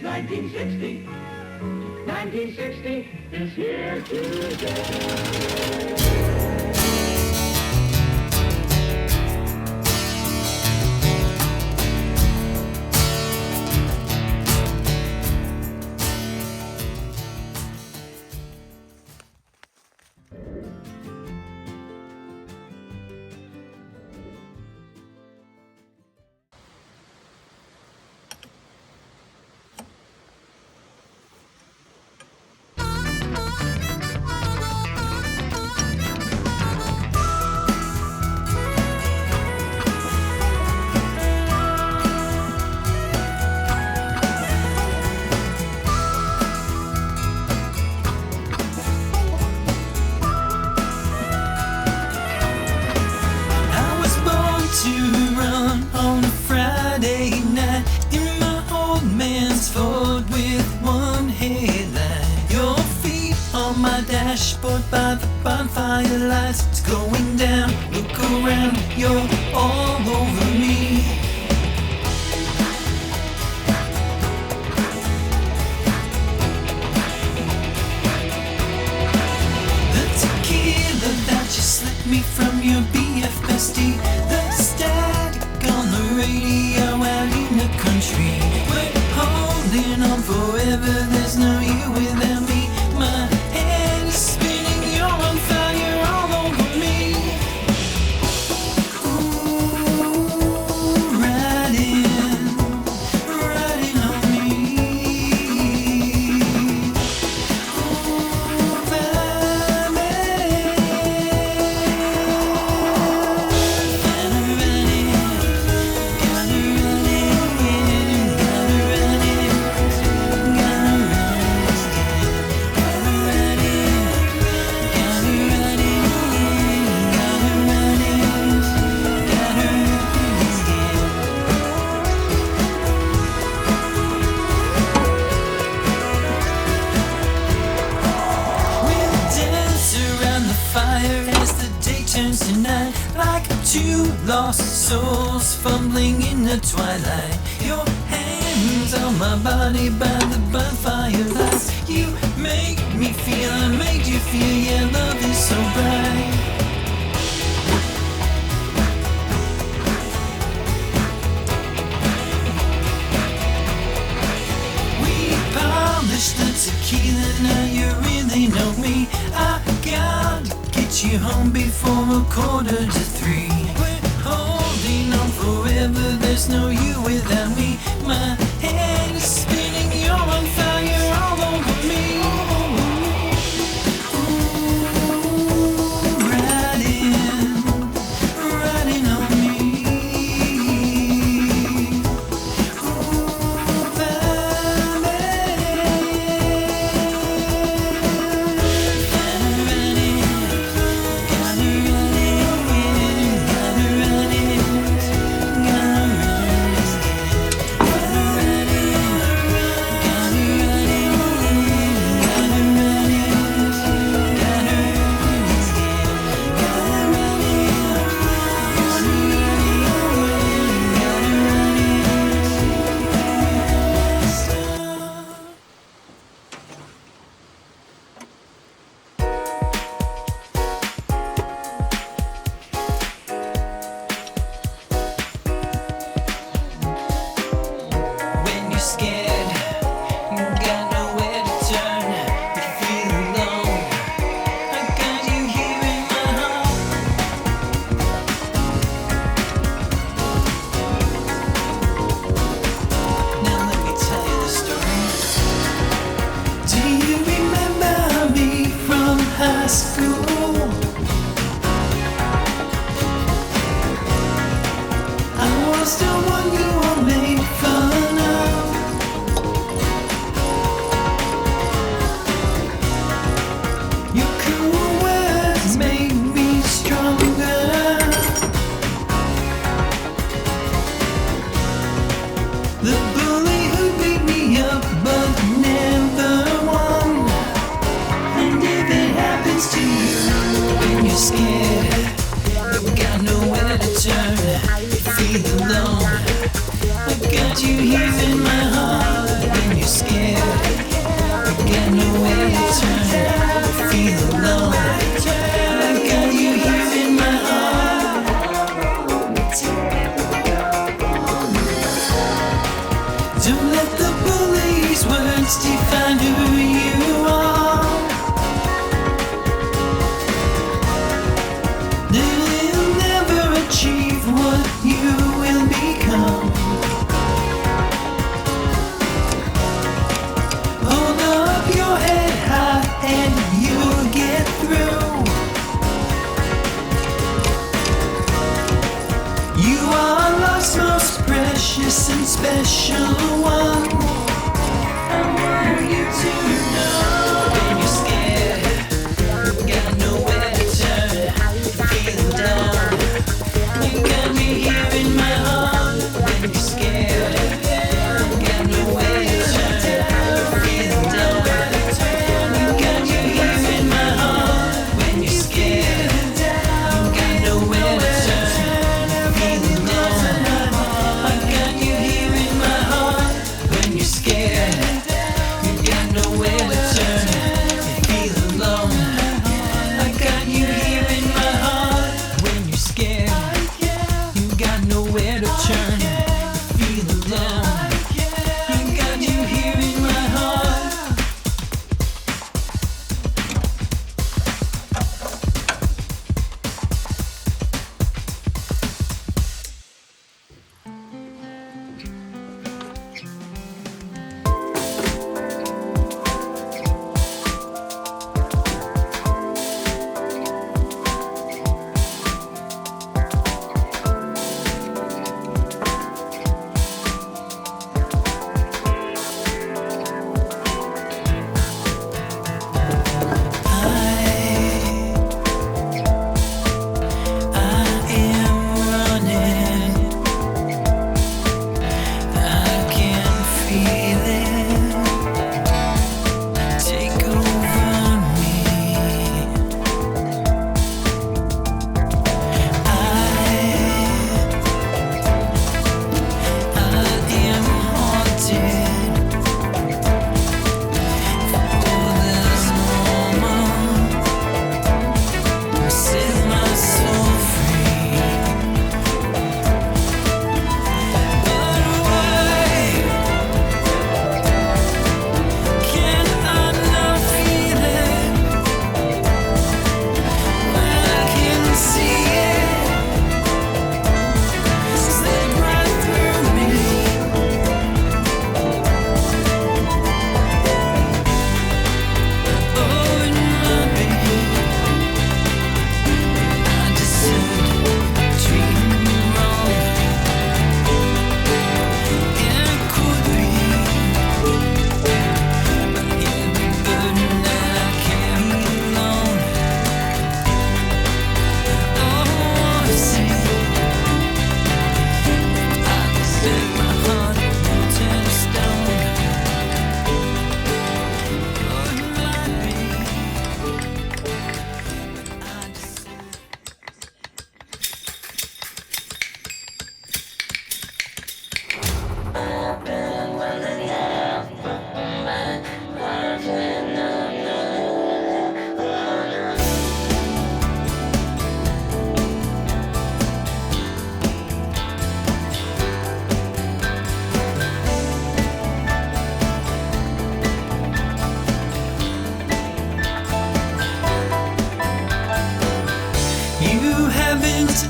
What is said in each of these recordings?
It's 1960. 1960 is here today. Dashboard by the bonfire lights, it's going down. Look around, you're all over me. The tequila that you slipped me from your BF bestie, the static on the radio out in the country. We're holding on forever, there's no you without me. My head is spinning, you're on fire all over me. Ooh, riding on me. Ooh, tonight, like two lost souls fumbling in the twilight. Your hands on my body by the bonfire lights. You make me feel, I made you feel, yeah, love is so bright. We polished the tequila, now you really know me. I gotta get you home before 2:45. We're holding on forever, there's no you without me. My head is spinning, you're on fire all over me. Ooh, riding on me. Scared, you got nowhere to turn. You feel alone, I got you here in my heart. Now let me tell you the story. Do you remember me from high school? I was the one you all made fun of. The bully who beat me up but never won. And if it happens to you, words define who you are. They'll never achieve what you will become. Hold up your head high and you'll get through. You are life's most precious and special one. I want you to know when you're scared, got nowhere to turn, feeling down. You got me here in my heart when you're scared, got nowhere to turn, feeling down. You got me here in my heart when you're scared, got nowhere to turn, feeling down. I got you here in my heart when you're scared. You got nowhere to turn, feel alone. I got you here in my heart when you're scared. You got nowhere to turn, feel alone. I got you here in my heart.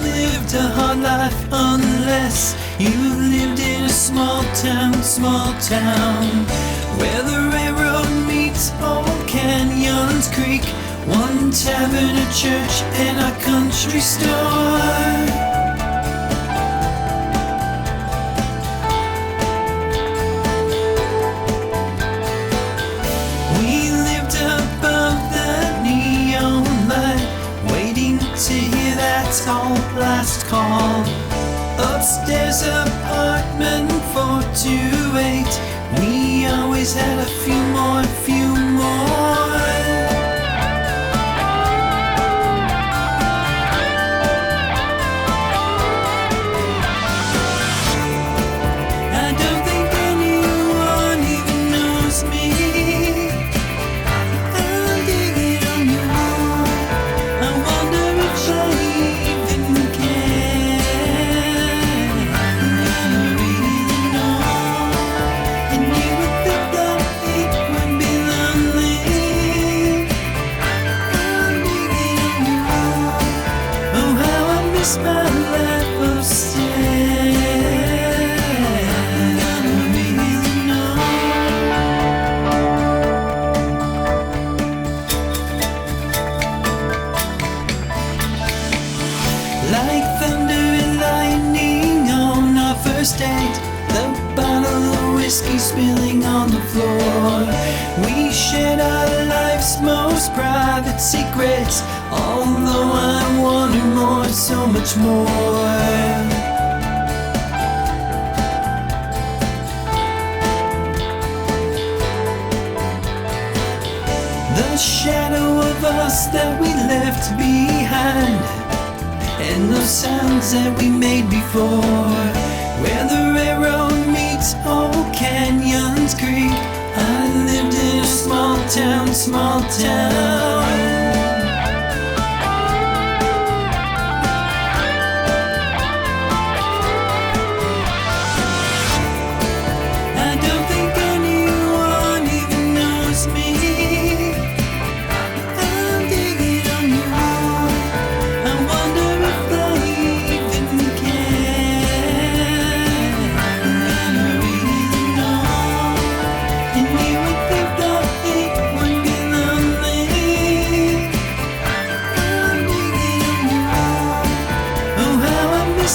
Lived a hard life unless you lived in a small town, where the railroad meets Old Canyons Creek, one tavern, a church, and a country store. We lived above the neon light, waiting to hear that last call. Upstairs, apartment 428. We always had a few more. I don't think anyone even knows me. I'm digging on your wall. I wonder if I even can. Never really know. And you would think that it whiskey spilling on the floor. We shared our life's most private secrets, although I wanted more, so much more. The shadow of us that we left behind, and those sounds that we made before. Where the railroad meets Old Canyons Creek, I lived in a small town, small town.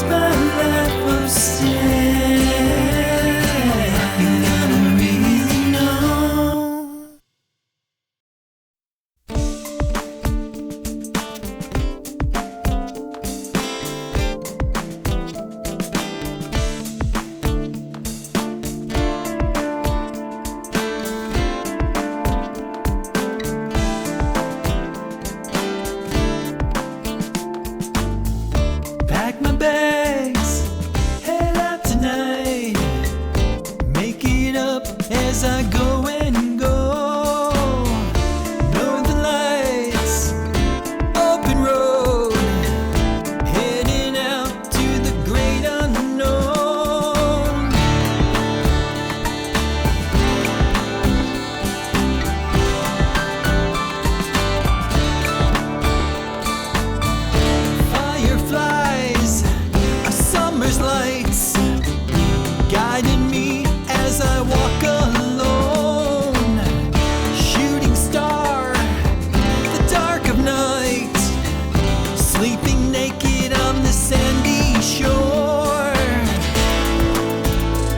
My life was still. You gotta really know. Pack my bags, head out tonight. Make it up as I go and go. Northern Lights, open road, heading out to the great unknown. Fireflies, summer's lights, guiding me as I walk alone. Shooting star, the dark of night, sleeping naked on the sandy shore.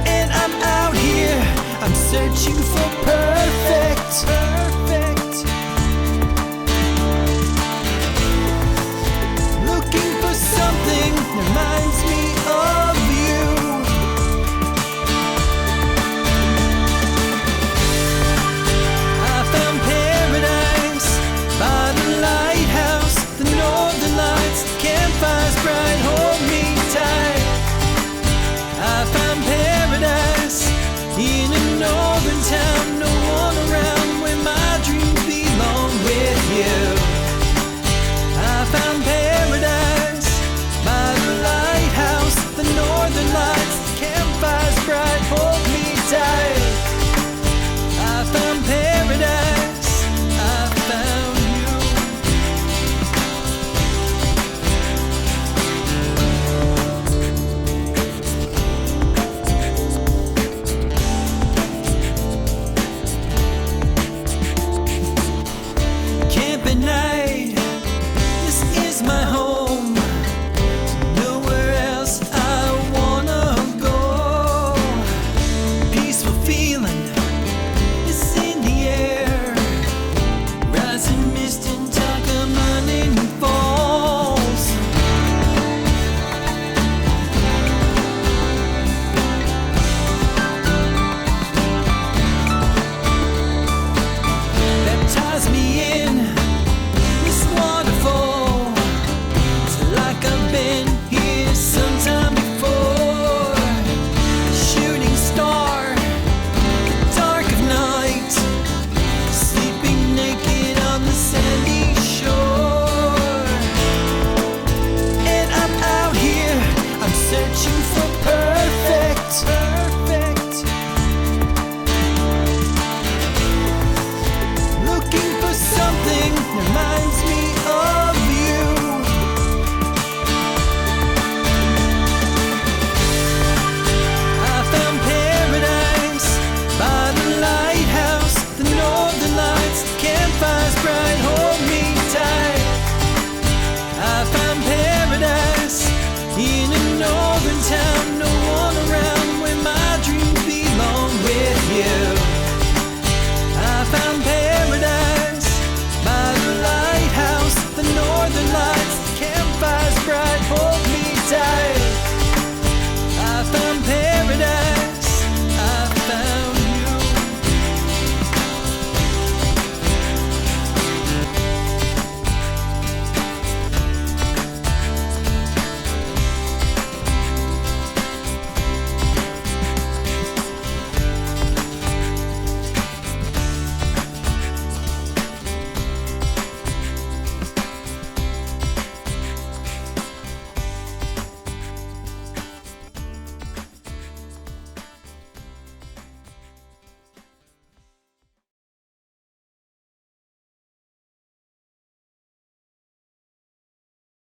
And I'm out here, I'm searching for perfect, perfect. Looking for something that reminds me of you. I found paradise by the lighthouse, the northern lights, campfires bright, hold me tight. I found paradise in a northern town, no one around, where my dreams belong with you. I found paradise by the lighthouse, the northern lights, campfires bright, hold me tight. I found paradise, I found you. Camp at night, this is my home. Nowhere else I wanna go. Peaceful feeling